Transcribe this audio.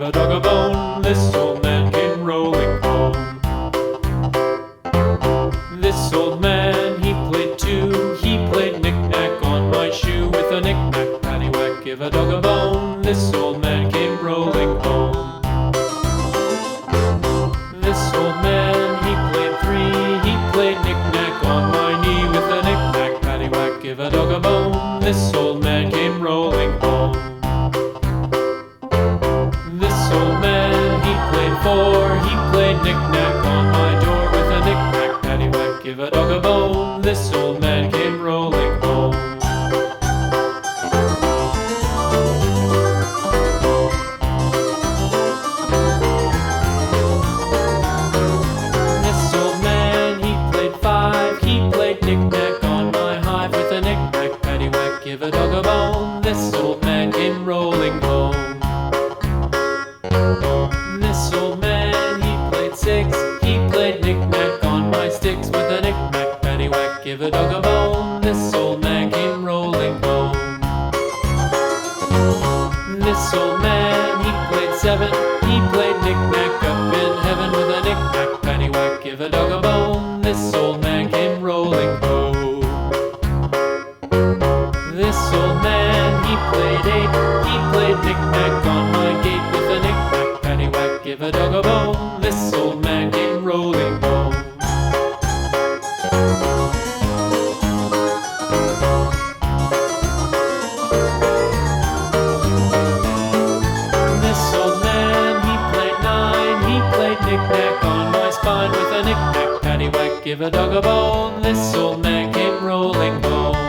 a dog a bone. This old man came rolling home. This old man, he played too. He played knick-knack on my shoe. With a knick-knack, paddywhack, give a dog a bone. This old man came rolling home. This old man, he played three. He played knick-knack on my knee. With a knick-knack, paddywhack, give a dog a bone. This old man came rolling home. This old man, he played four. He played knick-knack on my door. With a knick-knack, paddywhack, give a dog a bone. This old man came rolling home. This old man, he played five. He played knick-knack on my hive. With a knick-knack, paddywhack, give a dog a bone. This old man came rolling home. This old man, he played six. He played knick-knack on my sticks. With a knick-knack, paddywhack, give a dog a bone. This old man came rolling home. This old man, he played seven. He played knick-knack up in heaven. With a knick-knack, paddywhack, give a dog a bone. This old man came rolling home. This old man, he played eight. He played knick-knack on my gate. With a knick-knack, paddywhack, give a dog a bone. This old man came rolling home. This old man, he played nine. He played knick-knack on my spine. With a knick-knack, paddywhack, give a dog a bone. This old man came rolling home.